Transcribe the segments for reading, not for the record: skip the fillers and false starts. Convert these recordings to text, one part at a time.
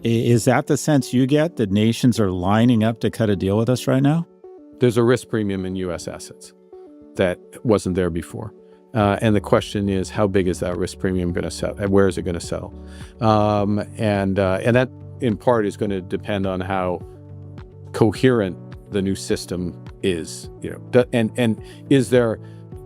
Is that the sense you get, that nations are lining up to cut a deal with us right now? There's a risk premium in U.S. assets that wasn't there before. And the question is, how big is that risk premium going to settle? And where is it going to settle? And that, in part, is going to depend on how coherent the new system is. And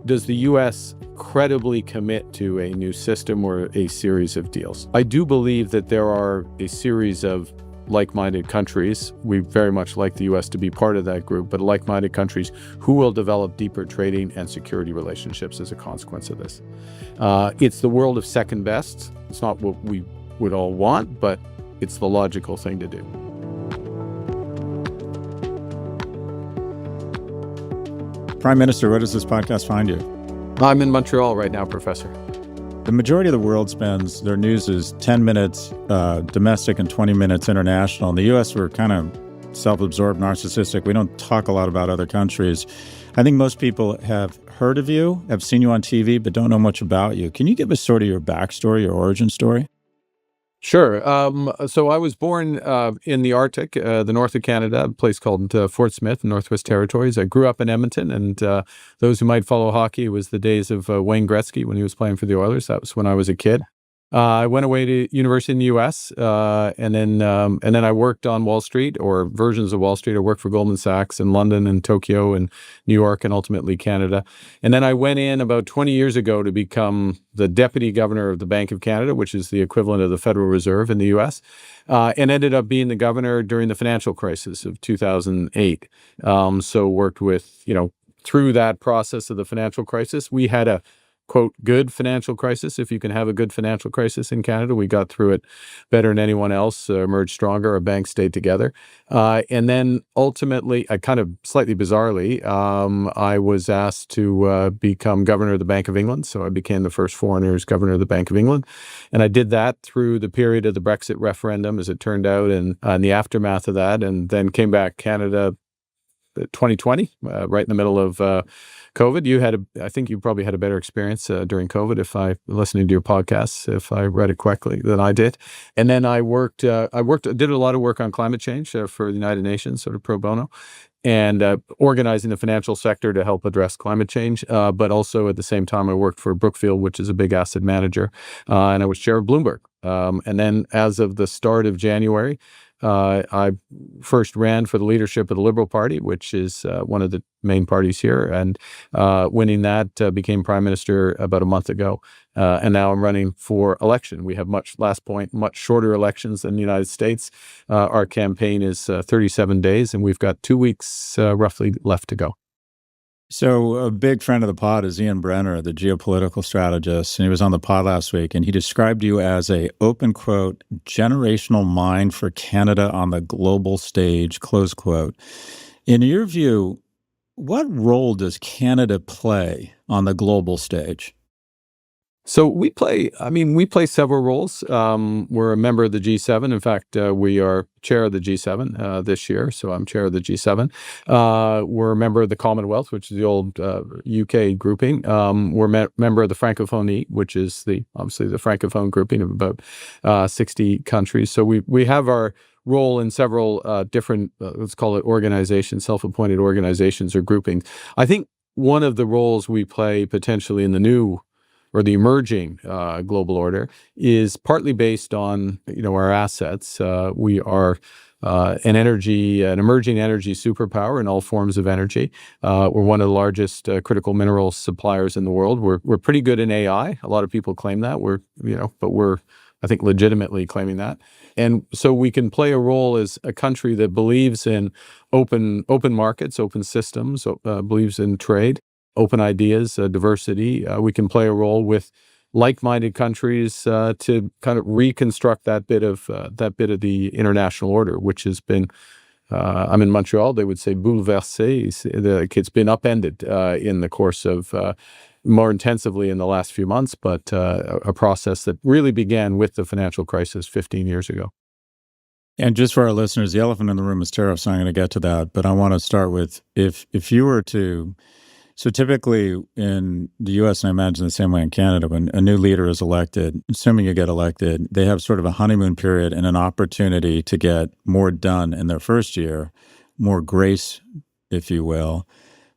does the U.S. credibly commit to a new system or a series of deals? I do believe that there are a series of like-minded countries. We very much like the U.S. to be part of that group, but like-minded countries who will develop deeper trading and security relationships as a consequence of this. It's the world of second best. It's not what we would all want, but it's the logical thing to do. Prime Minister, where does this podcast find you? I'm in Montreal right now, Professor. The majority of the world spends their news is 10 minutes domestic and 20 minutes international. In the U.S., we're kind of self-absorbed, narcissistic. We don't talk a lot about other countries. I think most people have heard of you, have seen you on TV, but don't know much about you. Can you give us sort of your backstory, your origin story? Sure. So I was born in the Arctic, the north of Canada, a place called Fort Smith, Northwest Territories. I grew up in Edmonton, and those who might follow hockey, it was the days of Wayne Gretzky when he was playing for the Oilers. That was when I was a kid. I went away to university in the U.S., and then I worked on Wall Street, or versions of Wall Street. I worked for Goldman Sachs in London and Tokyo and New York and ultimately Canada. And then I went in about 20 years ago to become the deputy governor of the Bank of Canada, which is the equivalent of the Federal Reserve in the U.S., and ended up being the governor during the financial crisis of 2008. So worked with, through that process of the financial crisis. We had a quote, good financial crisis. If you can have a good financial crisis in Canada, we got through it better than anyone else, emerged stronger, our banks stayed together. And then ultimately, kind of slightly bizarrely, I was asked to become governor of the Bank of England. So I became the first foreigner as governor of the Bank of England. And I did that through the period of the Brexit referendum, as it turned out, and the aftermath of that, and then came back Canada 2020, right in the middle of COVID. I think you probably had a better experience during COVID, if I listening to your podcasts, if I read it correctly, than I did. And then I did a lot of work on climate change for the United Nations, sort of pro bono, and organizing the financial sector to help address climate change. But also at the same time, I worked for Brookfield, which is a big asset manager, and I was chair of Bloomberg. And then as of the start of January, I first ran for the leadership of the Liberal Party, which is one of the main parties here, and winning that, became prime minister about a month ago. And now I'm running for election. We have much shorter elections than the United States. Our campaign is 37 days, and we've got 2 weeks roughly left to go. So a big friend of the pod is Ian Brenner, the geopolitical strategist, and he was on the pod last week, and he described you as a, open quote, generational mind for Canada on the global stage, close quote. In your view, what role does Canada play on the global stage? So we play several roles. We're a member of the G7. In fact, we are chair of the G7 this year. So I'm chair of the G7. We're a member of the Commonwealth, which is the old UK grouping. We're member of the Francophonie, which is obviously the Francophone grouping of about 60 countries. So we have our role in several different, let's call it organizations, self-appointed organizations or groupings. I think one of the roles we play potentially in the new or the emerging global order is partly based on our assets. We are an emerging energy superpower in all forms of energy. We're one of the largest critical mineral suppliers in the world. We're pretty good in AI. A lot of people claim that. But we're I think legitimately claiming that. And so we can play a role as a country that believes in open markets, open systems, believes in trade, open ideas, diversity. We can play a role with like-minded countries to kind of reconstruct that bit of the international order, which has been, I'm in Montreal, they would say bouleversé. It's been upended in the course of more intensively in the last few months, but a process that really began with the financial crisis 15 years ago. And just for our listeners, the elephant in the room is tariffs. I'm going to get to that, but I want to start with if you were to So typically in the US, and I imagine the same way in Canada, when a new leader is elected, assuming you get elected, they have sort of a honeymoon period and an opportunity to get more done in their first year, more grace, if you will,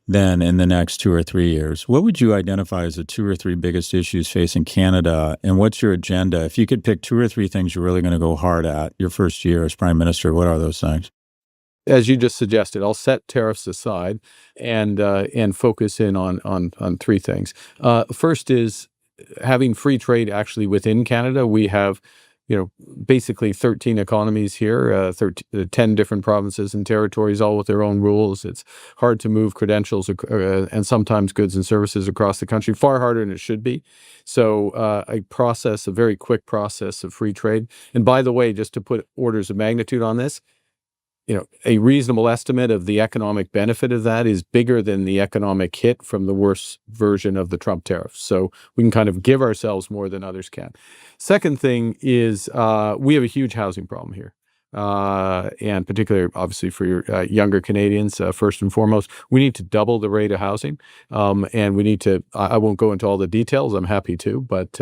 than in the next 2 or 3 years. What would you identify as the two or three biggest issues facing Canada? And what's your agenda? If you could pick two or three things you're really going to go hard at your first year as prime minister, what are those things? As you just suggested, I'll set tariffs aside and focus in on three things. First is having free trade actually within Canada. We have, basically 13 economies here, 10 different provinces and territories, all with their own rules. It's hard to move credentials and sometimes goods and services across the country, far harder than it should be. So a very quick process of free trade. And by the way, just to put orders of magnitude on this, a reasonable estimate of the economic benefit of that is bigger than the economic hit from the worst version of the Trump tariffs. So we can kind of give ourselves more than others can. Second thing is we have a huge housing problem here. And particularly, obviously, for your younger Canadians, first and foremost, we need to double the rate of housing. And we need to, I won't go into all the details, I'm happy to, but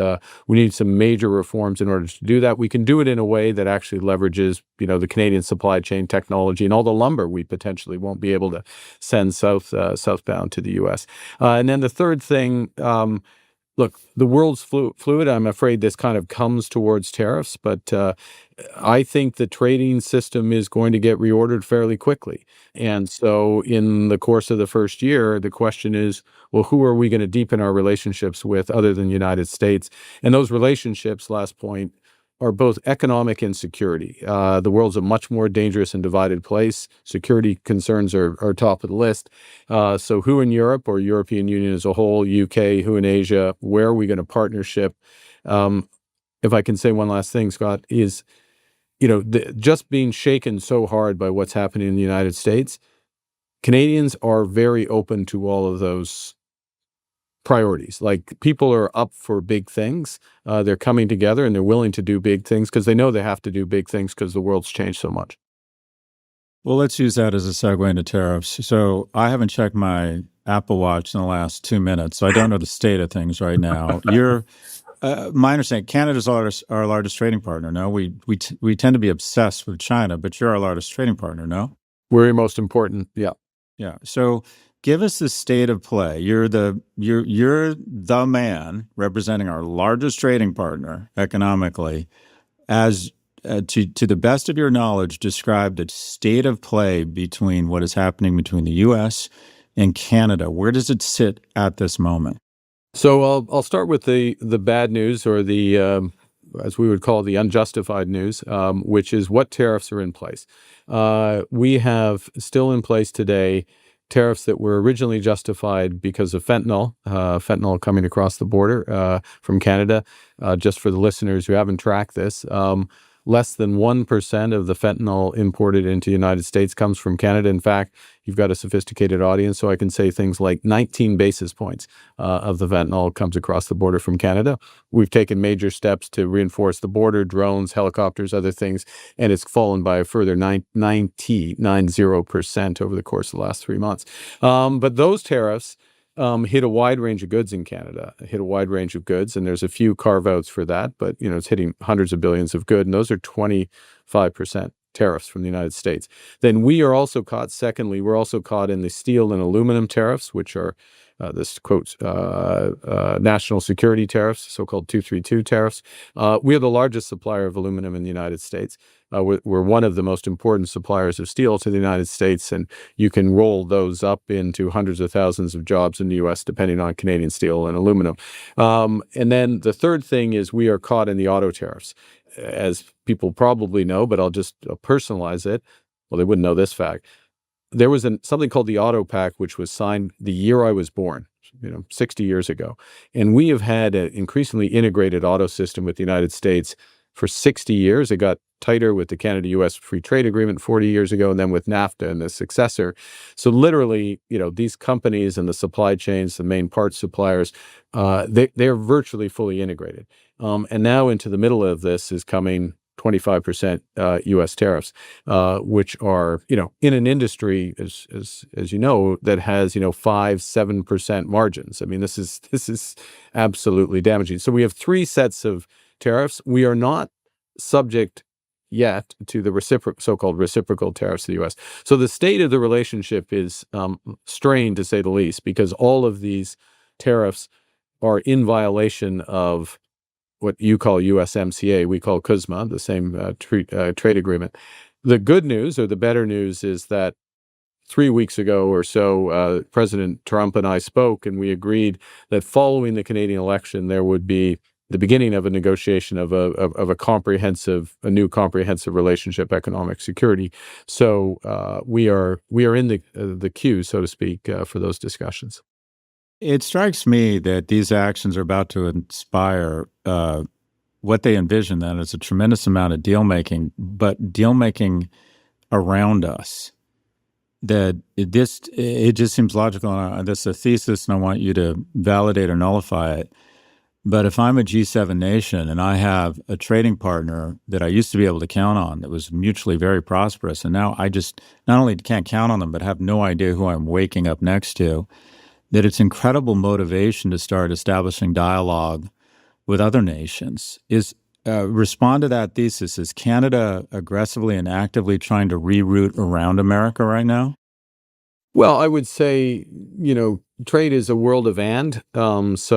we need some major reforms in order to do that. We can do it in a way that actually leverages, the Canadian supply chain technology and all the lumber we potentially won't be able to send southbound to the U.S. And then the third thing, look, the world's fluid. I'm afraid this kind of comes towards tariffs, but I think the trading system is going to get reordered fairly quickly. And so in the course of the first year, the question is, well, who are we going to deepen our relationships with other than the United States? And those relationships, last point, are both economic and security. The world's a much more dangerous and divided place. Security concerns are top of the list. So who in Europe or European Union as a whole, UK, who in Asia, where are we going to partnership? If I can say one last thing, Scott, is, just being shaken so hard by what's happening in the United States, Canadians are very open to all of those priorities. Like, people are up for big things. They're coming together and they're willing to do big things because they know they have to do big things because the world's changed so much. Well, let's use that as a segue into tariffs. So I haven't checked my Apple Watch in the last 2 minutes, so I don't know the state of things right now. My understanding, Canada's our largest trading partner. No, we tend to be obsessed with China, but you're our largest trading partner. No, we're your most important. Yeah, yeah. So give us the state of play. You're the man representing our largest trading partner economically. As to the best of your knowledge, describe the state of play between what is happening between the U.S. and Canada. Where does it sit at this moment? So I'll start with the bad news, or the as we would call it, the unjustified news, which is what tariffs are in place. We have still in place today tariffs that were originally justified because of fentanyl coming across the border from Canada. Just for the listeners who haven't tracked this, less than 1% of the fentanyl imported into the United States comes from Canada. In fact, you've got a sophisticated audience, so I can say things like 19 basis points of the fentanyl comes across the border from Canada. We've taken major steps to reinforce the border, drones, helicopters, other things, and it's fallen by a further 90% over the course of the last 3 months. But those tariffs hit a wide range of goods in Canada, and there's a few carve-outs for that, but it's hitting hundreds of billions of goods, and those are 25% tariffs from the United States. Then we're also caught in the steel and aluminum tariffs, which are this quote, national security tariffs, so-called 232 tariffs. We are the largest supplier of aluminum in the United States. We're one of the most important suppliers of steel to the United States, and you can roll those up into hundreds of thousands of jobs in the U.S. depending on Canadian steel and aluminum. And then the third thing is we are caught in the auto tariffs. As people probably know, but I'll just personalize it. Well, they wouldn't know this fact. There was something called the Auto Pact, which was signed the year I was born, 60 years ago. And we have had an increasingly integrated auto system with the United States for 60 years. It got tighter with the Canada-U.S. Free Trade Agreement 40 years ago, and then with NAFTA and the successor. So literally, these companies and the supply chains, the main parts suppliers, they're virtually fully integrated. And now into the middle of this is coming 25% U.S. tariffs, which are, in an industry, as you know, that has, 5-7% margins. I mean, this is absolutely damaging. So we have three sets of tariffs. We are not subject yet to the so-called reciprocal tariffs to the U.S. So the state of the relationship is strained, to say the least, because all of these tariffs are in violation of what you call USMCA, we call CUSMA, the same trade agreement. The good news, or the better news, is that 3 weeks ago or so, President Trump and I spoke, and we agreed that following the Canadian election, there would be the beginning of a negotiation of a new comprehensive relationship, economic security. So we are in the queue, so to speak, for those discussions. It strikes me that these actions are about to inspire what they envision then is a tremendous amount of deal making, but deal making around us. It just seems logical. And this is a thesis, and I want you to validate or nullify it. But if I'm a G7 nation and I have a trading partner that I used to be able to count on that was mutually very prosperous, and now I just not only can't count on them, but have no idea who I'm waking up next to, that it's incredible motivation to start establishing dialogue with other nations. Respond to that thesis. Is Canada aggressively and actively trying to reroute around America right now? Well, I would say, trade is a world of and. It's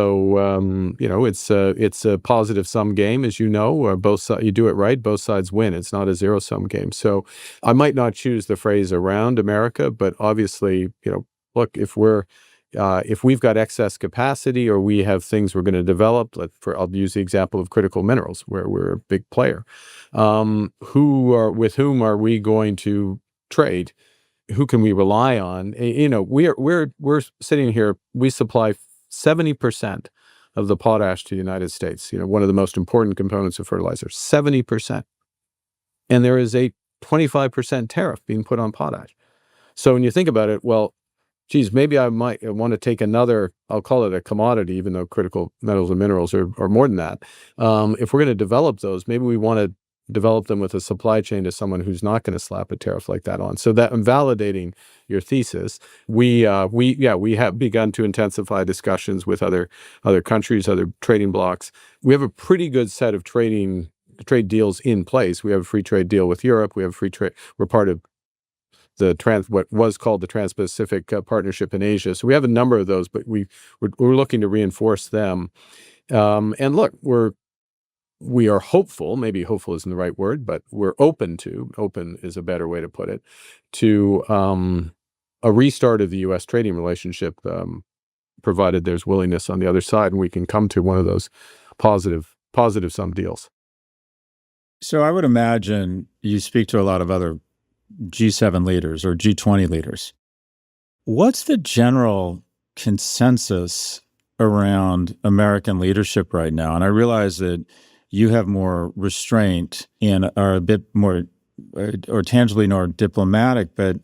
a positive sum game, as you know. Both sides, you do it right, both sides win. It's not a zero sum game. So I might not choose the phrase around America, but obviously, look, if we've got excess capacity or we have things we're going to develop, I'll use the example of critical minerals, where we're a big player. With whom are we going to trade? Who can we rely on? We're sitting here. We supply 70% of the potash to the United States. One of the most important components of fertilizer. 70%, and there is a 25% tariff being put on potash. So when you think about it, well, geez, maybe I might want to take another. I'll call it a commodity, even though critical metals and minerals are more than that. If we're going to develop those, maybe we want to develop them with a supply chain to someone who's not going to slap a tariff like that on. So that I'm validating your thesis. We have begun to intensify discussions with other countries, other trading blocs. We have a pretty good set of trade deals in place. We have a free trade deal with Europe. We have free trade. We're part of what was called the Trans-Pacific Partnership in Asia. So we have a number of those, but we're looking to reinforce them. And look, we are hopeful, maybe hopeful isn't the right word, but we're open is a better way to put it, to a restart of the U.S. trading relationship, provided there's willingness on the other side and we can come to one of those positive sum deals. So I would imagine you speak to a lot of other G7 leaders or G20 leaders. What's the general consensus around American leadership right now? And I realize that you have more restraint and are a bit more or tangibly more diplomatic, but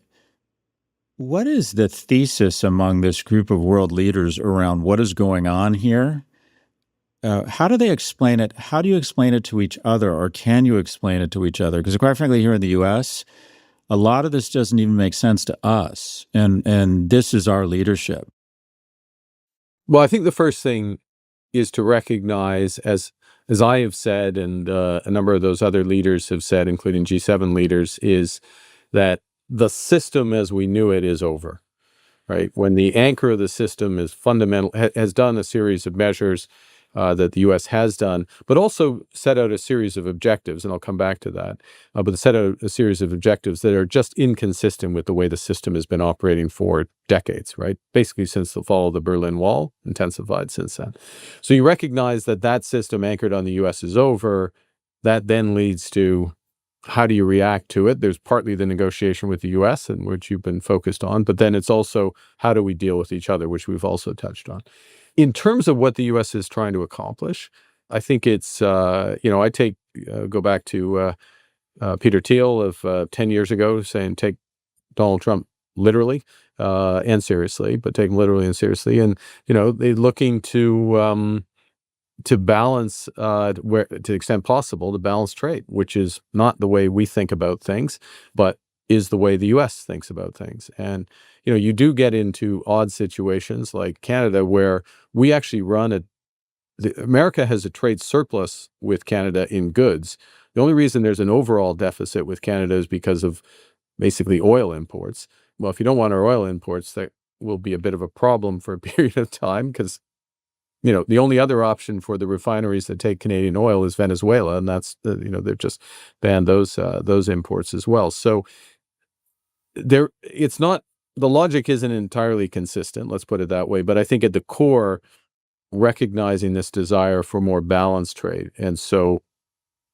what is the thesis among this group of world leaders around what is going on here? How do they explain it? How do you explain it to each other, or can you explain it to each other? Because quite frankly, here in the U.S., a lot of this doesn't even make sense to us, and this is our leadership. Well, I think the first thing is to recognize, as I have said, and a number of those other leaders have said, including G7 leaders, is that the system as we knew it is over, right? When the anchor of the system is has done a series of measures that the U.S. has done, but also set out a series of objectives, and I'll come back to that, but set out a series of objectives that are just inconsistent with the way the system has been operating for decades, right? Basically since the fall of the Berlin Wall, intensified since then. So you recognize that system anchored on the U.S. is over. That then leads to, how do you react to it? There's partly the negotiation with the U.S., in which you've been focused on, but then it's also, how do we deal with each other, which we've also touched on. In terms of what the U.S. is trying to accomplish, I think it's, go back to Peter Thiel of 10 years ago saying, take Donald Trump literally and seriously, but take him literally and seriously. And, they're looking to to balance, where to the extent possible, to balance trade, which is not the way we think about things, but is the way the U.S. thinks about things. And you do get into odd situations like Canada, where we actually America has a trade surplus with Canada in goods. The only reason there's an overall deficit with Canada is because of basically oil imports. Well, if you don't want our oil imports, that will be a bit of a problem for a period of time, because the only other option for the refineries that take Canadian oil is Venezuela, and that's they've just banned those imports as well. So it's not the logic isn't entirely consistent. Let's put it that way. But I think at the core, recognizing this desire for more balanced trade, and so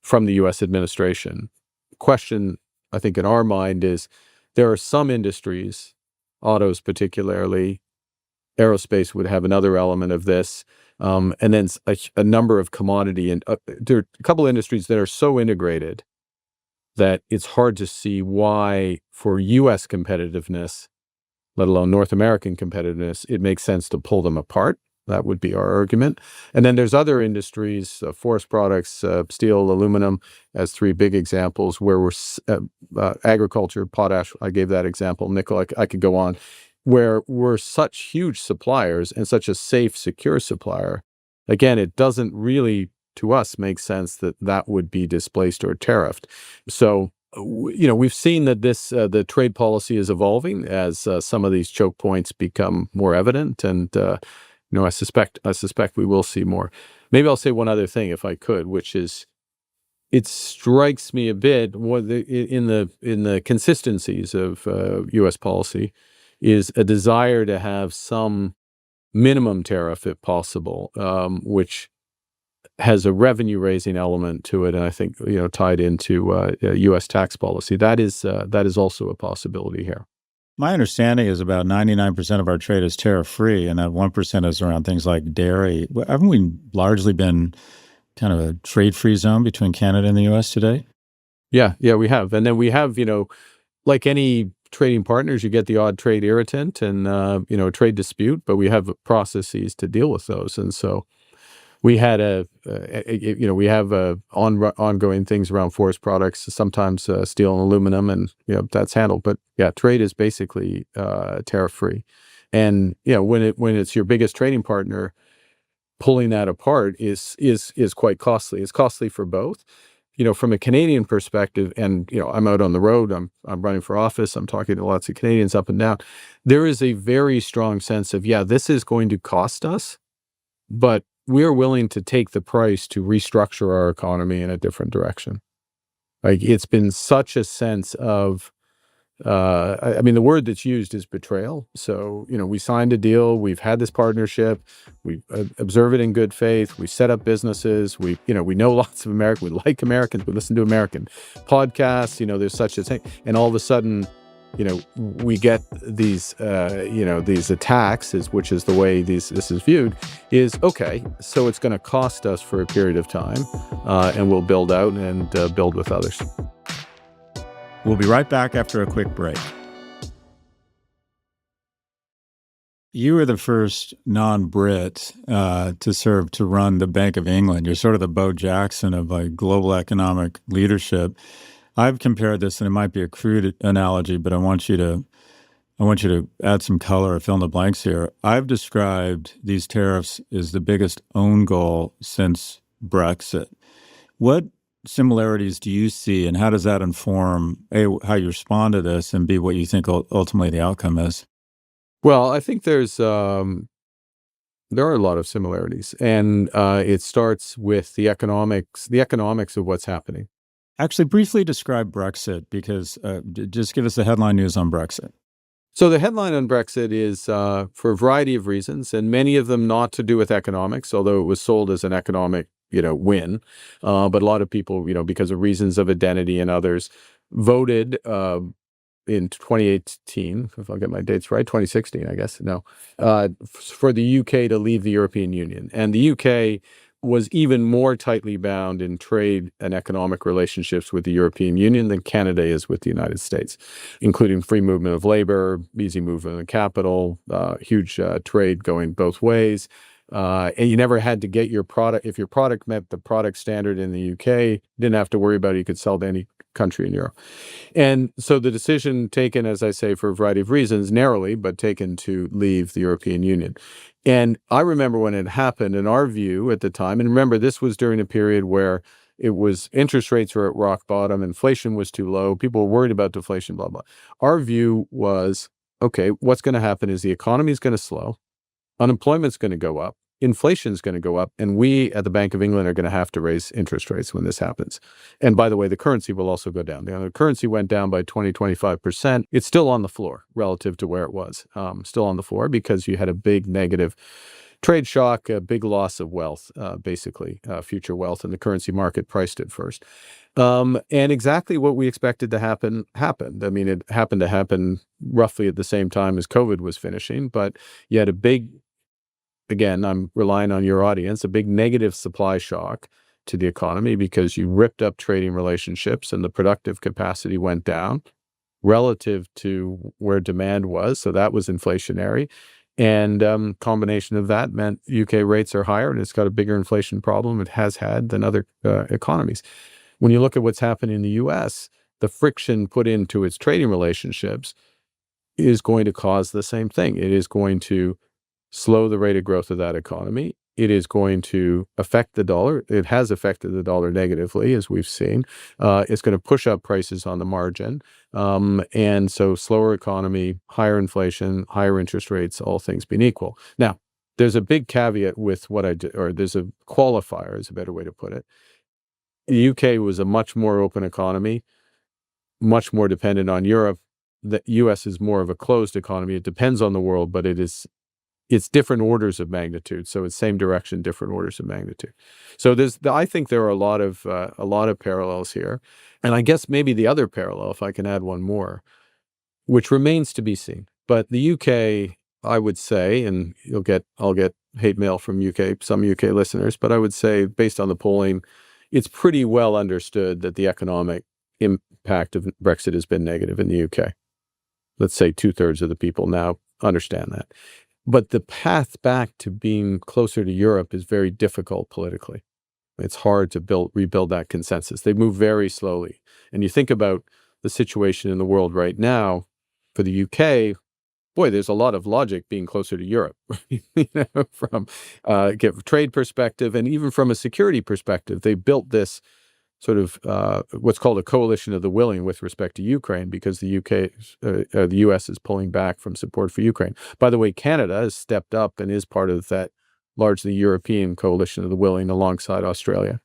from the U.S. administration, question I think in our mind is there are some industries, autos particularly, aerospace would have another element of this. And then a number of commodity, and there are a couple of industries that are so integrated that it's hard to see why, for U.S. competitiveness, let alone North American competitiveness, it makes sense to pull them apart. That would be our argument. And then there's other industries, forest products, steel, aluminum, as three big examples, where agriculture, potash, I gave that example, nickel, I could go on, where we're such huge suppliers and such a safe, secure supplier. Again, it doesn't really, to us, make sense that that would be displaced or tariffed. So, we've seen that the trade policy is evolving as some of these choke points become more evident, and I suspect we will see more. Maybe I'll say one other thing, if I could, which is, it strikes me a bit in the consistencies of U.S. policy is a desire to have some minimum tariff, if possible, which has a revenue-raising element to it, and I think tied into U.S. tax policy. That is also a possibility here. My understanding is about 99% of our trade is tariff-free, and that 1% is around things like dairy. Haven't we largely been kind of a trade-free zone between Canada and the U.S. today? Yeah, we have. And then we have, like any trading partners, you get the odd trade irritant and, a trade dispute, but we have processes to deal with those. And so we had we have ongoing things around forest products, sometimes steel and aluminum, and that's handled. But yeah, trade is basically tariff-free, and when it's your biggest trading partner, pulling that apart is quite costly. It's costly for both. From a Canadian perspective, and I'm out on the road. I'm running for office. I'm talking to lots of Canadians up and down. There is a very strong sense of this is going to cost us, but we're willing to take the price to restructure our economy in a different direction. Like, it's been such a sense of, I mean, the word that's used is betrayal. So, we signed a deal, we've had this partnership, we observe it in good faith, we set up businesses, we know lots of Americans, we like Americans, we listen to American podcasts, there's such a thing. And all of a sudden, we get these, these attacks, which is the way this is viewed, is okay. So it's going to cost us for a period of time, and we'll build out and build with others. We'll be right back after a quick break. You were the first non-Brit to run the Bank of England. You're sort of the Bo Jackson of global economic leadership. I've compared this, and it might be a crude analogy, but I want you to add some color or fill in the blanks here. I've described these tariffs as the biggest own goal since Brexit. What similarities do you see, and how does that inform A, how you respond to this, and B, what you think ultimately the outcome is? Well, I think there are a lot of similarities, and it starts with the economics of what's happening. Actually, briefly describe Brexit, because just give us the headline news on Brexit. So the headline on Brexit is for a variety of reasons, and many of them not to do with economics, although it was sold as an economic win. But a lot of people, because of reasons of identity and others, voted in 2018, if I'll get my dates right, 2016, I guess, for the UK to leave the European Union. And the UK was even more tightly bound in trade and economic relationships with the European Union than Canada is with the United States, including free movement of labor, easy movement of capital, huge trade going both ways. And you never had to get your product. If your product met the product standard in the UK, you didn't have to worry about it. You could sell to any country in Europe. And so the decision taken, as I say, for a variety of reasons, narrowly, but taken to leave the European Union. And I remember when it happened, in our view at the time, and remember, this was during a period where it was interest rates were at rock bottom, inflation was too low, people were worried about deflation, blah, blah. Our view was, okay, what's going to happen is the economy is going to slow, unemployment's going to go up, inflation's going to go up, and we at the Bank of England are going to have to raise interest rates when this happens. And by the way, the currency will also go down. The currency went down by 25%. It's still on the floor relative to where it was. Still on the floor because you had a big negative trade shock, a big loss of wealth, basically future wealth, and the currency market priced it first. And exactly what we expected to happen happened. I mean, it happened to happen roughly at the same time as COVID was finishing, but you had a big, again, I'm relying on your audience, a big negative supply shock to the economy because you ripped up trading relationships and the productive capacity went down relative to where demand was. So that was inflationary. And combination of that meant UK rates are higher and it's got a bigger inflation problem it has had than other economies. When you look at what's happening in the US, the friction put into its trading relationships is going to cause the same thing. It is going to slow the rate of growth of that economy. It is going to affect the dollar. It has affected the dollar negatively, as we've seen. It's going to push up prices on the margin. And so slower economy, higher inflation, higher interest rates, all things being equal. Now, there's a big caveat with what I did, or there's a qualifier is a better way to put it. The UK was a much more open economy, much more dependent on Europe. The US is more of a closed economy. It depends on the world, but it's different orders of magnitude. So it's same direction, different orders of magnitude. So I think there are a lot of parallels here. And I guess maybe the other parallel, if I can add one more, which remains to be seen. But the UK, I would say, and I'll get hate mail from some UK listeners, but I would say based on the polling, it's pretty well understood that the economic impact of Brexit has been negative in the UK. Let's say 2/3 of the people now understand that. But the path back to being closer to Europe is very difficult politically. It's hard to rebuild that consensus. They move very slowly. And you think about the situation in the world right now, for the UK, boy, there's a lot of logic being closer to Europe, from a trade perspective and even from a security perspective. They built this sort of what's called a coalition of the willing with respect to Ukraine because the U.S. is pulling back from support for Ukraine. By the way, Canada has stepped up and is part of that largely European coalition of the willing alongside Australia.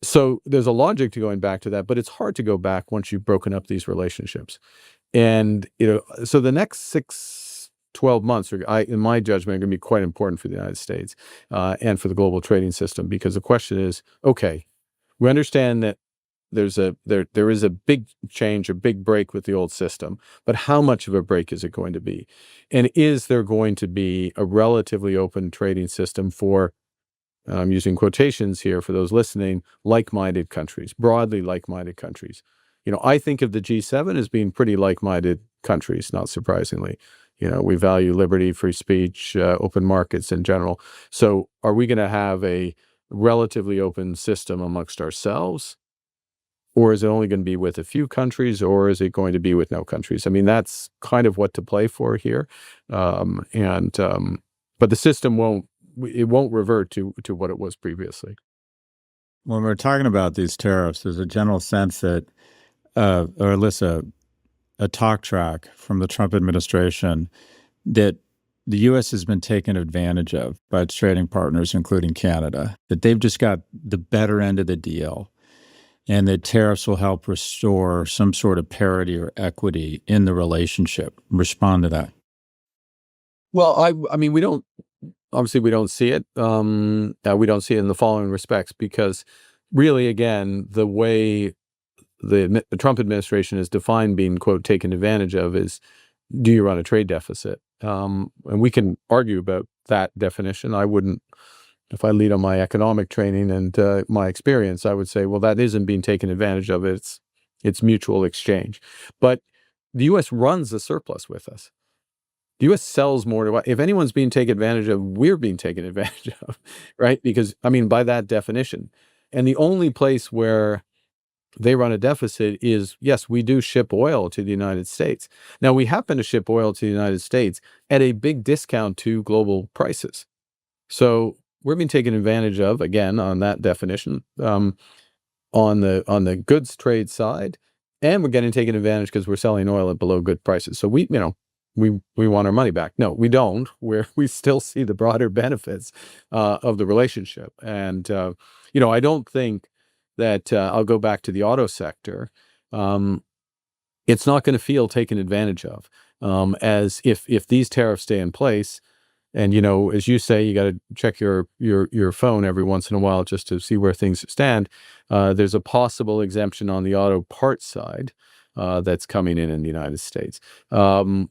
So there's a logic to going back to that, but it's hard to go back once you've broken up these relationships. And, so the next 12 months, in my judgment, are going to be quite important for the United States and for the global trading system because the question is, okay, we understand that there is a big change, a big break with the old system, but how much of a break is it going to be? And is there going to be a relatively open trading system for, I'm using quotations here for those listening, like-minded countries, broadly like-minded countries? I think of the G7 as being pretty like-minded countries, not surprisingly. We value liberty, free speech, open markets in general. So are we going to have a relatively open system amongst ourselves? Or is it only going to be with a few countries, or is it going to be with no countries? I mean, that's kind of what to play for here. But the system won't revert to what it was previously. When we're talking about these tariffs, there's a general sense that, or at least a talk track from the Trump administration that the U.S. has been taken advantage of by its trading partners, including Canada, that they've just got the better end of the deal, and that tariffs will help restore some sort of parity or equity in the relationship. Respond to that. Well, I mean, we don't see it. We don't see it in the following respects, because really, again, the way the Trump administration has defined being, quote, taken advantage of is, do you run a trade deficit? And we can argue about that definition. I wouldn't, if I lead on my economic training and my experience, I would say, well, that isn't being taken advantage of. It's mutual exchange. But the U.S. runs a surplus with us. The U.S. sells more to, if anyone's being taken advantage of, we're being taken advantage of, right? Because, I mean, by that definition. And the only place where they run a deficit is, yes, we do ship oil to the United States. Now, we happen to ship oil to the United States at a big discount to global prices. So we're being taken advantage of, again, on that definition, on the goods trade side, and we're getting taken advantage because we're selling oil at below good prices. So we want our money back. No, we don't. We still see the broader benefits of the relationship. And I don't think that I'll go back to the auto sector. It's not going to feel taken advantage of, as if these tariffs stay in place. And as you say, you got to check your phone every once in a while just to see where things stand. There's a possible exemption on the auto parts side that's coming in the United States,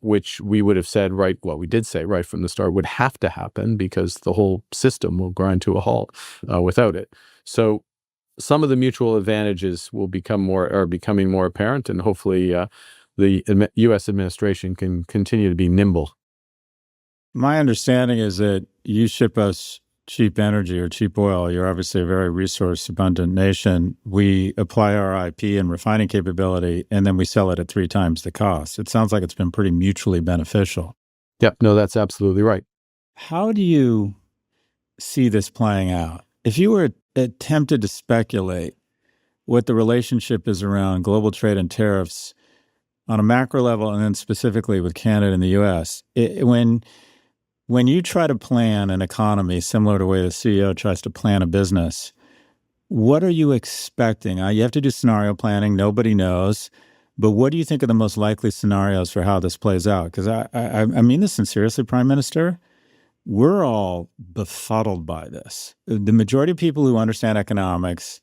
which we would have said we did say right from the start would have to happen because the whole system will grind to a halt without it. So some of the mutual advantages are becoming more apparent, and hopefully the U.S. administration can continue to be nimble. My understanding is that you ship us cheap energy or cheap oil. You're obviously a very resource abundant nation. We apply our IP and refining capability, and then we sell it at 3 times the cost. It sounds like it's been pretty mutually beneficial. Yep. No, that's absolutely right. How do you see this playing out? If you were tempted to speculate what the relationship is around global trade and tariffs on a macro level, and then specifically with Canada and the U.S., when you try to plan an economy similar to the way the CEO tries to plan a business, what are you expecting? You have to do scenario planning. Nobody knows. But what do you think are the most likely scenarios for how this plays out? Because I mean this sincerely, Prime Minister. We're all befuddled by this. The majority of people who understand economics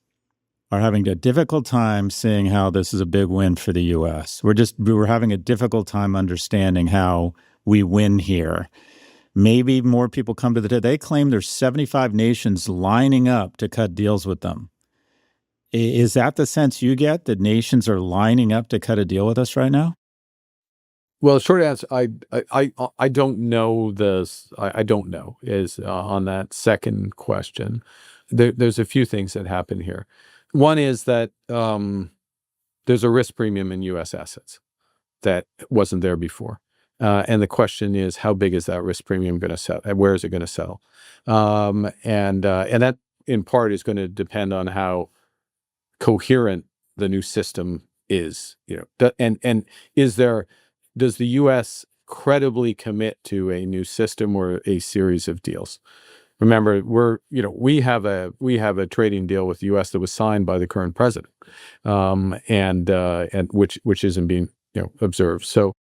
are having a difficult time seeing how this is a big win for the U.S. We're having a difficult time understanding how we win here. Maybe more people come to they claim there's 75 nations lining up to cut deals with them. Is that the sense you get, that nations are lining up to cut a deal with us right now? Well, short answer, I don't know this. I don't know is on that second question. There's a few things that happen here. One is that there's a risk premium in U.S. assets that wasn't there before. And the question is, how big is that risk premium going to settle? Where is it going to settle? And that in part is going to depend on how coherent the new system is. And does the U.S. credibly commit to a new system or a series of deals? Remember, we have a trading deal with the U.S. that was signed by the current president, and which isn't being observed.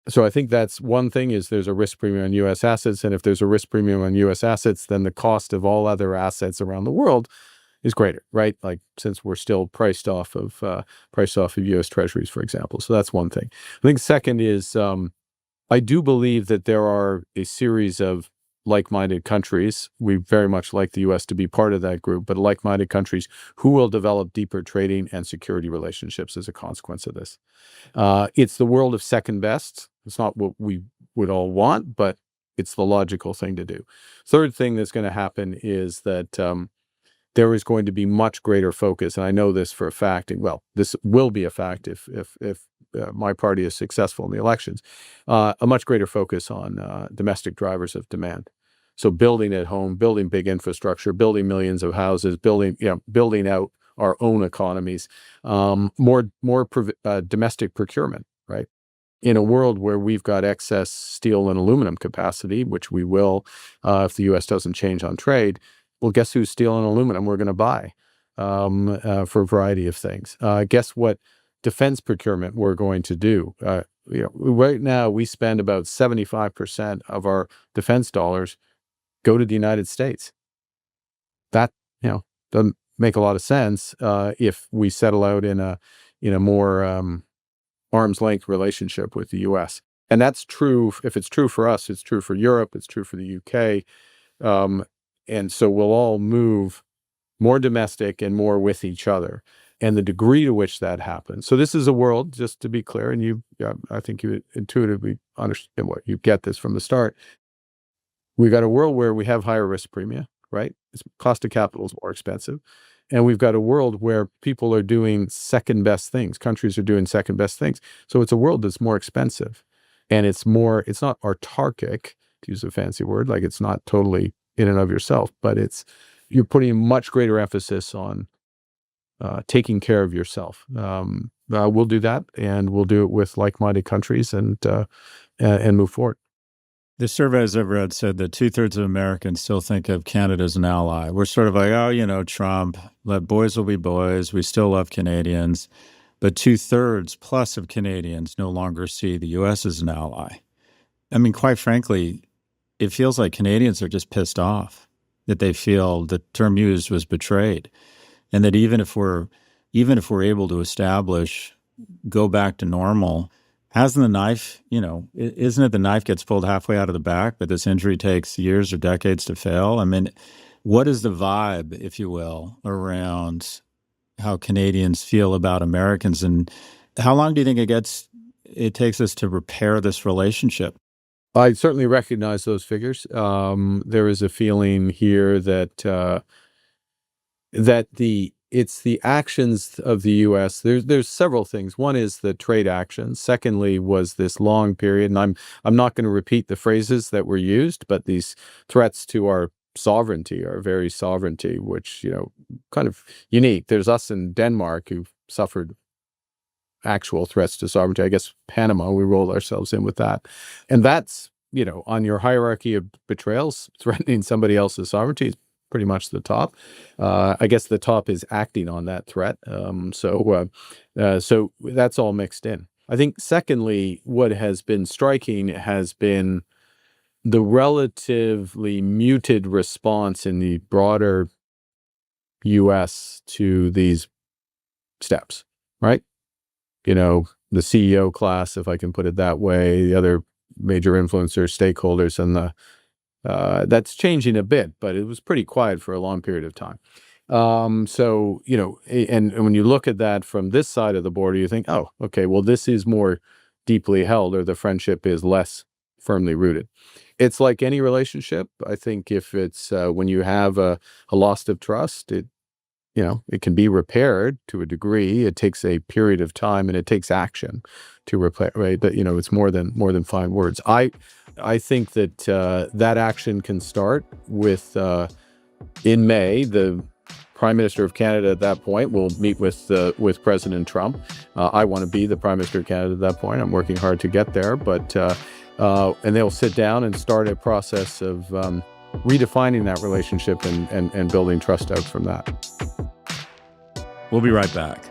So I think that's one thing, is there's a risk premium on U.S. assets. And if there's a risk premium on U.S. assets, then the cost of all other assets around the world is greater, right? Like, since we're still priced off of U.S. treasuries, for example. So that's one thing. I think second is I do believe that there are a series of like-minded countries. We very much like the U.S. to be part of that group, but like-minded countries who will develop deeper trading and security relationships as a consequence of this. It's the world of second best. It's not what we would all want, but it's the logical thing to do. Third thing that's going to happen is that there is going to be much greater focus, and I know this for a fact. Well, this will be a fact if my party is successful in the elections. A much greater focus on domestic drivers of demand. So building at home, building big infrastructure, building millions of houses, building out our own economies, more domestic procurement, right? In a world where we've got excess steel and aluminum capacity, which we will if the U.S. doesn't change on trade, well, guess whose steel and aluminum we're going to buy for a variety of things? Guess what defense procurement we're going to do? Right now, we spend about 75% of our defense dollars go to the United States. That doesn't make a lot of sense if we settle out in a more arm's length relationship with the U.S. And that's true. If it's true for us, it's true for Europe. It's true for the U.K. And so we'll all move more domestic and more with each other. and the degree to which that happens. So this is a world, just to be clear, and I think you intuitively understand what you get this from the start. We've got a world where we have higher risk premia, right? Cost of capital is more expensive. And we've got a world where people are doing second best things. Countries are doing second best things. So it's a world that's more expensive. And it's not autarkic, to use a fancy word, like it's not totally in and of yourself, but you're putting much greater emphasis on taking care of yourself. We'll do that, and we'll do it with like-minded countries and move forward. The surveys I've read said that 2/3 of Americans still think of Canada as an ally. We're sort of like, oh, Trump, let boys will be boys. We still love Canadians. But 2/3 plus of Canadians no longer see the U.S. as an ally. I mean, quite frankly, it feels like Canadians are just pissed off that they feel the term used was betrayed. And that even if we're able to go back to normal, hasn't the knife, isn't it the knife gets pulled halfway out of the back, but this injury takes years or decades to fail? I mean, what is the vibe, if you will, around how Canadians feel about Americans, and how long do you think it takes us to repair this relationship? I certainly recognize those figures. There is a feeling here that it's the actions of the U.S. There's several things. One is the trade actions. Secondly was this long period, and I'm not going to repeat the phrases that were used, but these threats to our sovereignty, our very sovereignty, which kind of unique. There's us in Denmark who've suffered actual threats to sovereignty. I guess Panama, we rolled ourselves in with that, and that's on your hierarchy of betrayals, threatening somebody else's sovereignty is pretty much the top. I guess the top is acting on that threat. So that's all mixed in. I think secondly, what has been striking has been the relatively muted response in the broader U.S. to these steps, right? The CEO class, if I can put it that way, the other major influencers, stakeholders, and that's changing a bit, but it was pretty quiet for a long period of time. So, and when you look at that from this side of the border, you think, oh, okay, well, this is more deeply held, or the friendship is less firmly rooted. It's like any relationship. I think if it's when you have a loss of trust, it can be repaired to a degree. It takes a period of time, and it takes action to repair. Right? That it's more than fine words. I think that that action can start with in May. The Prime Minister of Canada at that point will meet with President Trump. I want to be the Prime Minister of Canada at that point. I'm working hard to get there, but and they'll sit down and start a process of redefining that relationship and building trust out from that. We'll be right back.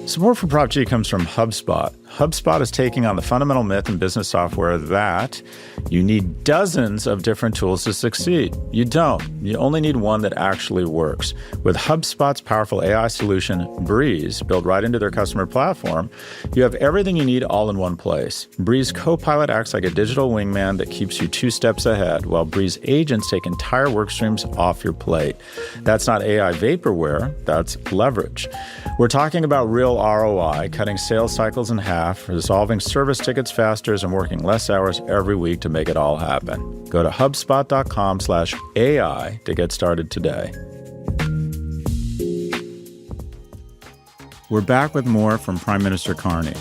Support for Prof G comes from HubSpot. HubSpot is taking on the fundamental myth in business software that you need dozens of different tools to succeed. You don't. You only need one that actually works. With HubSpot's powerful AI solution, Breeze, built right into their customer platform, you have everything you need all in one place. Breeze Copilot acts like a digital wingman that keeps you 2 steps ahead, while Breeze agents take entire work streams off your plate. That's not AI vaporware, that's leverage. We're talking about real ROI, cutting sales cycles in half, resolving service tickets faster, and working less hours every week to make it all happen. Go to HubSpot.com/AI to get started today. We're back with more from Prime Minister Carney.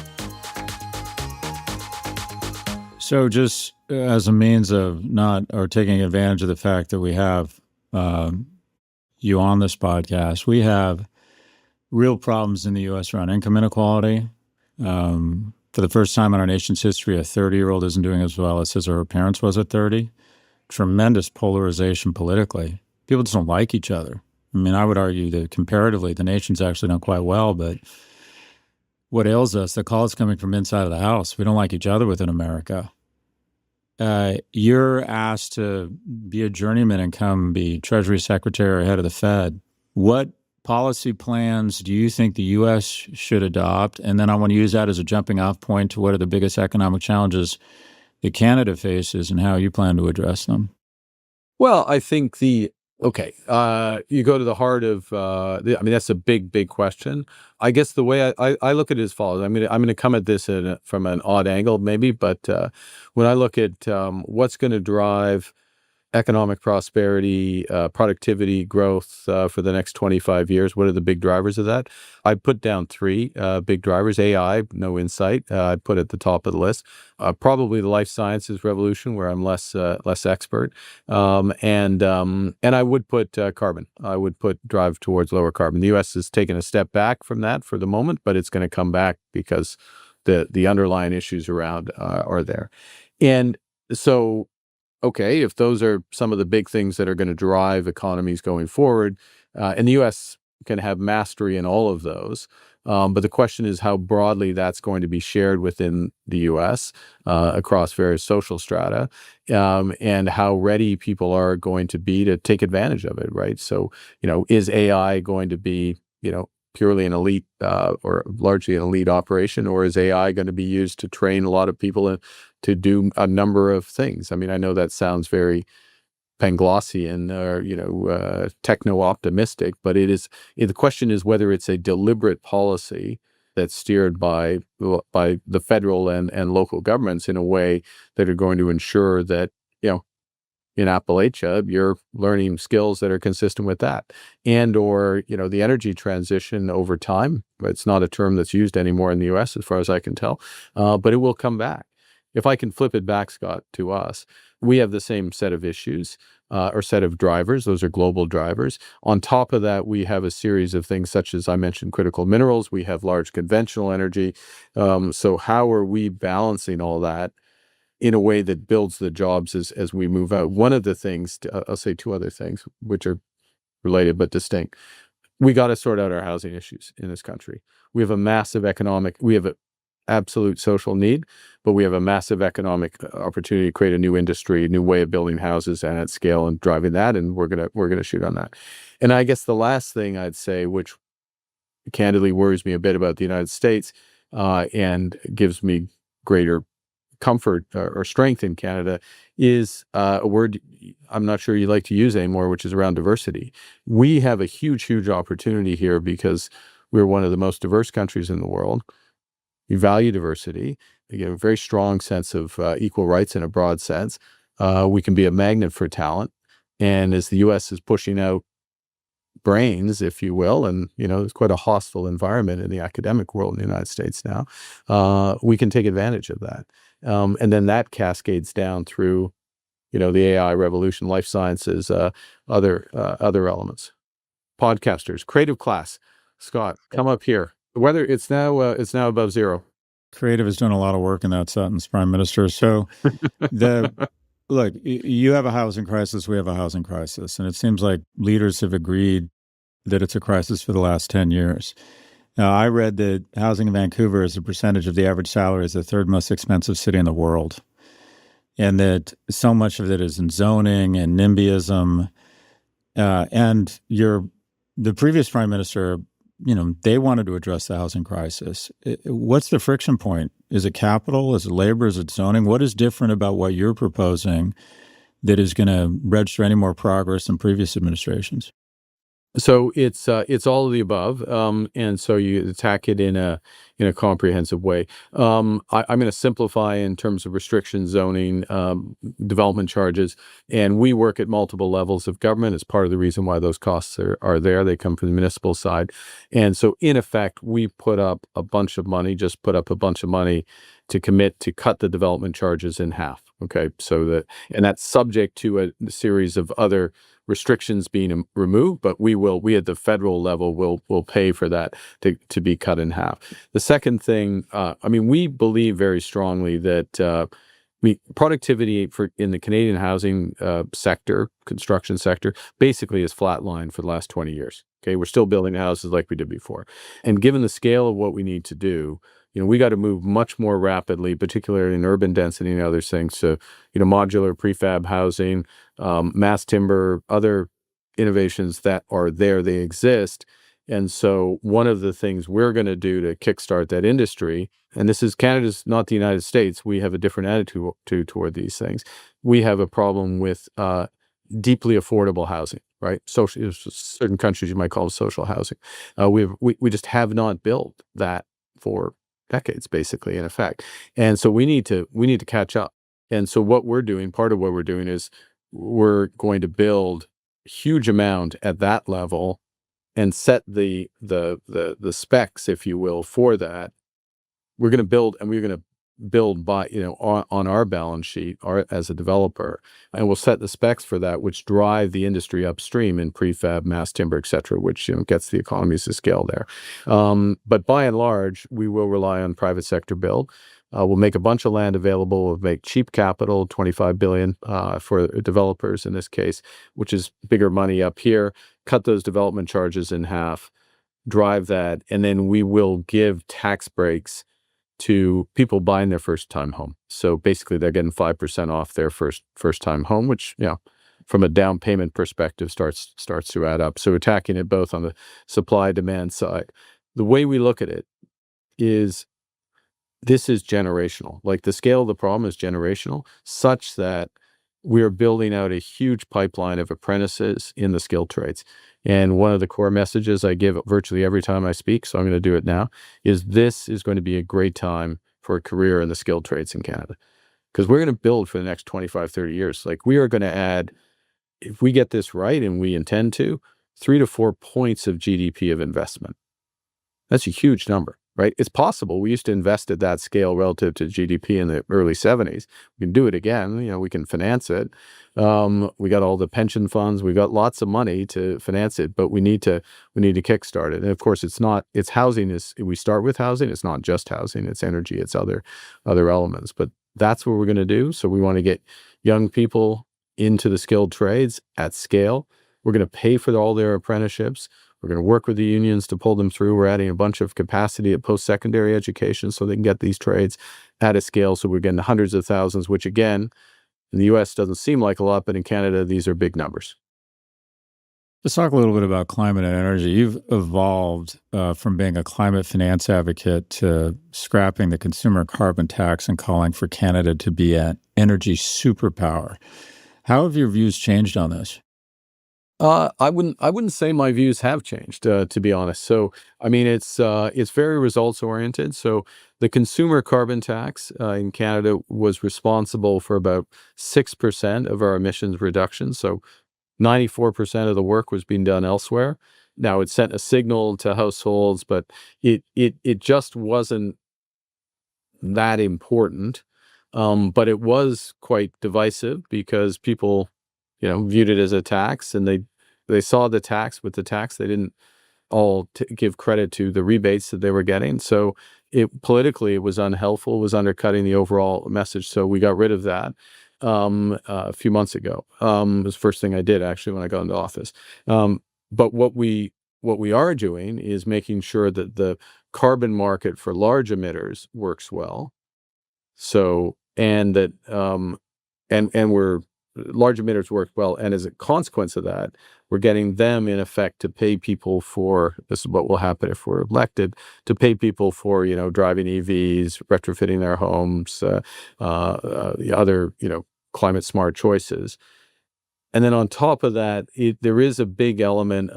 So just as a means of taking advantage of the fact that we have you on this podcast, we have real problems in the U.S. around income inequality. For the first time in our nation's history, a 30-year-old isn't doing as well as his or her parents was at 30. Tremendous polarization politically. People just don't like each other. I mean, I would argue that comparatively, the nation's actually done quite well, but what ails us, the call is coming from inside of the house. We don't like each other within America. You're asked to be a journeyman and come be Treasury Secretary or head of the Fed. What policy plans do you think the U.S. should adopt? And then I want to use that as a jumping off point to what are the biggest economic challenges that Canada faces and how you plan to address them. Well, I think the Okay. You go to the heart of, I mean, that's a big question. I guess the way I look at it as follows. I'm gonna come at this from an odd angle, maybe, but when I look at what's going to drive economic prosperity, productivity, growth for the next 25 years. What are the big drivers of that? I put down three big drivers. AI, no insight. I put at the top of the list. Probably the life sciences revolution, where I'm less expert, and I would put carbon. I would put drive towards lower carbon. The U.S. has taken a step back from that for the moment, but it's going to come back because the underlying issues around are there, and so. Okay, if those are some of the big things that are going to drive economies going forward, and the U.S. can have mastery in all of those, but the question is how broadly that's going to be shared within the U.S. Across various social strata, and how ready people are going to be to take advantage of it, right? So, is AI going to be, purely an elite or largely an elite operation, or is AI going to be used to train a lot of people to do a number of things? I mean, I know that sounds very Panglossian or techno-optimistic, but the question is whether it's a deliberate policy that's steered by the federal and local governments in a way that are going to ensure that in Appalachia, you're learning skills that are consistent with that. And or, the energy transition over time, it's not a term that's used anymore in the US as far as I can tell, but it will come back. If I can flip it back, Scott, to us, we have the same set of issues or set of drivers. Those are global drivers. On top of that, we have a series of things such as I mentioned, critical minerals. We have large conventional energy. So how are we balancing all that in a way that builds the jobs as we move out? One of the things, I'll say two other things, which are related but distinct. We got to sort out our housing issues in this country. We have we have an absolute social need, but we have a massive economic opportunity to create a new industry, a new way of building houses and at scale and driving that. And we're gonna shoot on that. And I guess the last thing I'd say, which candidly worries me a bit about the United States, and gives me greater comfort or strength in Canada, is a word I'm not sure you like to use anymore, which is around diversity. We have a huge opportunity here because we're one of the most diverse countries in the world. We value diversity. We get a very strong sense of equal rights in a broad sense. We can be a magnet for talent. And as the U.S. is pushing out brains, if you will, and it's quite a hostile environment in the academic world in the United States now, we can take advantage of that. And then that cascades down through, the AI revolution, life sciences, other elements. Podcasters, creative class. Scott, come up here. The weather, it's now above zero. Creative is doing a lot of work in that sentence, Prime Minister. So look, you have a housing crisis, we have a housing crisis, and it seems like leaders have agreed that it's a crisis for the last 10 years. Now, I read that housing in Vancouver as a percentage of the average salary is the third most expensive city in the world, and that so much of it is in zoning and NIMBYism. And the previous prime minister, they wanted to address the housing crisis. What's the friction point? Is it capital? Is it labor? Is it zoning? What is different about what you're proposing that is going to register any more progress than previous administrations? So it's all of the above, and so you attack it in a comprehensive way. I'm going to simplify in terms of restriction zoning, development charges, and we work at multiple levels of government. It's part of the reason why those costs are there. They come from the municipal side, and so in effect, we put up a bunch of money to commit to cut the development charges in half. Okay, and that's subject to a series of other restrictions being removed, but we at the federal level will pay for that to be cut in half. The second thing, we believe very strongly that productivity in the Canadian housing sector, construction sector, basically is flatlined for the last 20 years. Okay, we're still building houses like we did before, and given the scale of what we need to do, we got to move much more rapidly, particularly in urban density and other things. So, modular prefab housing, mass timber, other innovations that are there, they exist. And so one of the things we're going to do to kickstart that industry, and this is Canada's, not the United States, we have a different attitude toward these things. We have a problem with deeply affordable housing. right? Certain countries you might call it social housing. We just have not built that for decades, basically, in effect. And so we need to catch up. And so part of what we're doing is we're going to build a huge amount at that level and set the specs, if you will, for that. We're going to build, and we're going to build by, on our balance sheet as a developer, and we'll set the specs for that, which drive the industry upstream in prefab, mass timber, et cetera, which gets the economies of scale there. But by and large, we will rely on private sector build. We'll make a bunch of land available. We'll make cheap capital, $25 billion for developers in this case, which is bigger money up here. Cut those development charges in half, drive that, and then we will give tax breaks to people buying their first time home. So basically, they're getting 5% off their first time home, which from a down payment perspective starts to add up. So attacking it both on the supply demand side. The way we look at it is, this is generational. Like, the scale of the problem is generational, such that we're building out a huge pipeline of apprentices in the skilled trades. And one of the core messages I give virtually every time I speak, so I'm going to do it now, is this is going to be a great time for a career in the skilled trades in Canada. Because we're going to build for the next 25, 30 years. Like, we are going to add, if we get this right, and we intend to, 3 to 4 points of GDP of investment. That's a huge number, right? It's possible. We used to invest at that scale relative to GDP in the early 70s. We can do it again. We can finance it. We got all the pension funds. We got lots of money to finance it, but we need to kickstart it. And of course, it's housing. We start with housing. It's not just housing. It's energy. It's other elements. But that's what we're going to do. So we want to get young people into the skilled trades at scale. We're going to pay for all their apprenticeships. We're going to work with the unions to pull them through. We're adding a bunch of capacity at post-secondary education so they can get these trades at a scale. So we're getting hundreds of thousands, which again, in the U.S. doesn't seem like a lot, but in Canada, these are big numbers. Let's talk a little bit about climate and energy. You've evolved from being a climate finance advocate to scrapping the consumer carbon tax and calling for Canada to be an energy superpower. How have your views changed on this? I wouldn't say my views have changed, to be honest. So, I mean, it's very results oriented. So the consumer carbon tax in Canada was responsible for about 6% of our emissions reduction. So 94% of the work was being done elsewhere. Now, it sent a signal to households, but it just wasn't that important. But it was quite divisive because people, viewed it as a tax, and they saw the tax. With the tax, they didn't all give credit to the rebates that they were getting. So politically, it was unhelpful, was undercutting the overall message. So we got rid of that a few months ago. It was the first thing I did, actually, when I got into office. But what we are doing is making sure that the carbon market for large emitters works well. So, and that large emitters work well, and as a consequence of that, we're getting them, in effect, to pay people for, this is what will happen if we're elected, to pay people for, driving EVs, retrofitting their homes, other, climate smart choices. And then on top of that, there is a big element,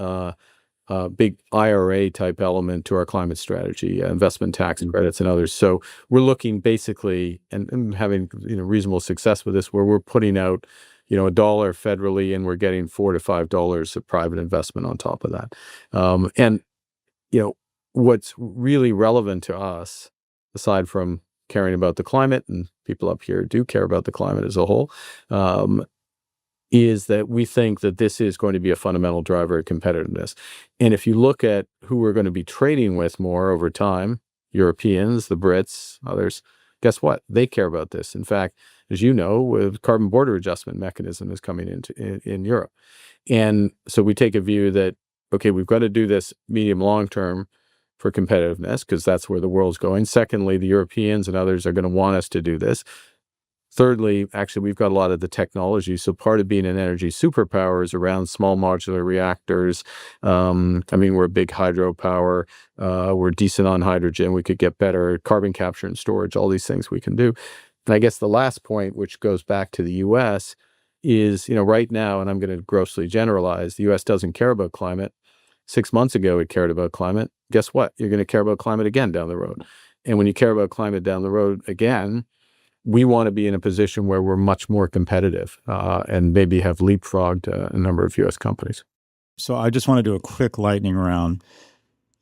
big IRA type element to our climate strategy, investment tax credits and others. So we're looking basically and having reasonable success with this, where we're putting out $1 federally, and we're getting $4 to $5 of private investment on top of that. And what's really relevant to us, aside from caring about the climate, and people up here do care about the climate as a whole, is that we think that this is going to be a fundamental driver of competitiveness. And if you look at who we're going to be trading with more over time, Europeans, the Brits, others, guess what? They care about this. In fact, as you know, with carbon border adjustment mechanism is coming in Europe. And so we take a view that, okay, we've got to do this medium long term for competitiveness, because that's where the world's going. Secondly, the Europeans and others are going to want us to do this. Thirdly, actually, we've got a lot of the technology. So part of being an energy superpower is around small modular reactors. We're a big hydropower. We're decent on hydrogen. We could get better carbon capture and storage, all these things we can do. And I guess the last point, which goes back to the U.S., is, right now, and I'm going to grossly generalize, the U.S. doesn't care about climate. 6 months ago, it cared about climate. Guess what? You're going to care about climate again down the road. And when you care about climate down the road again, we want to be in a position where we're much more competitive and maybe have leapfrogged a number of U.S. companies. So I just want to do a quick lightning round.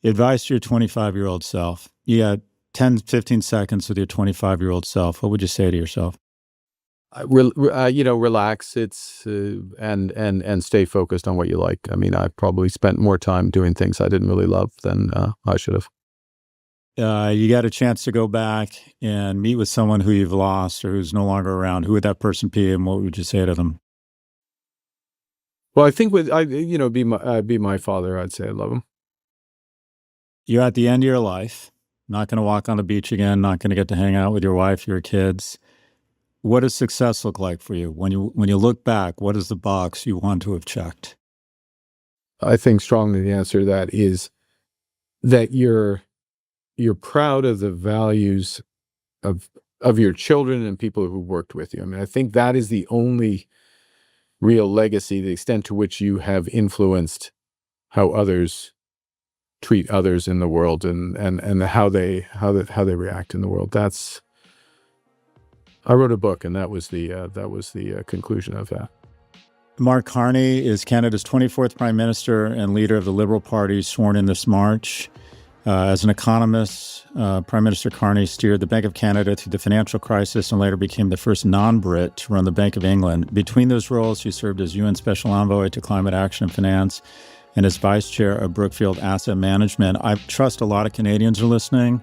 Advice to your 25-year-old self. You got 10, 15 seconds with your 25-year-old self. What would you say to yourself? Relax. And stay focused on what you like. I mean, I probably spent more time doing things I didn't really love than I should have. You got a chance to go back and meet with someone who you've lost or who's no longer around. Who would that person be, and what would you say to them? Well, I think be my father. I'd say I love him. You're at the end of your life, not going to walk on the beach again, not going to get to hang out with your wife, your kids. What does success look like for you? When you look back, what is the box you want to have checked? I think strongly the answer to that is that you're proud of the values of your children and people who worked with you. I mean, I think that is the only real legacy, the extent to which you have influenced how others treat others in the world and how they react in the world. I wrote a book, and that was the conclusion of that. Mark Carney is Canada's 24th Prime Minister and leader of the Liberal Party, sworn in this March. As an economist, Prime Minister Carney steered the Bank of Canada through the financial crisis and later became the first non-Brit to run the Bank of England. Between those roles, he served as UN Special Envoy to Climate Action and Finance and as Vice Chair of Brookfield Asset Management. I trust a lot of Canadians are listening,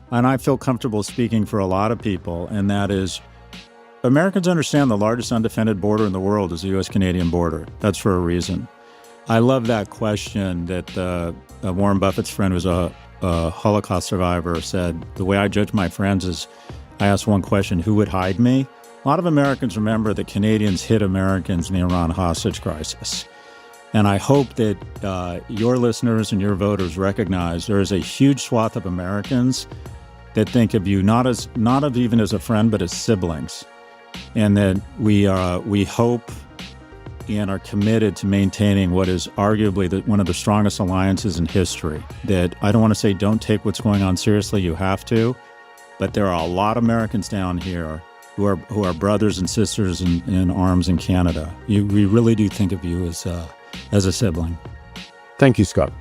and I feel comfortable speaking for a lot of people, and that is Americans understand the largest undefended border in the world is the U.S.-Canadian border. That's for a reason. I love that question that Warren Buffett's friend, who's a Holocaust survivor, said, the way I judge my friends is I ask one question, who would hide me? A lot of Americans remember that Canadians hid Americans in the Iran hostage crisis. And I hope that your listeners and your voters recognize there is a huge swath of Americans that think of you not even as a friend, but as siblings. And that we hope and are committed to maintaining what is arguably one of the strongest alliances in history. That I don't want to say don't take what's going on seriously, you have to, but there are a lot of Americans down here who are brothers and sisters in arms in Canada. We really do think of you as a sibling. Thank you, Scott.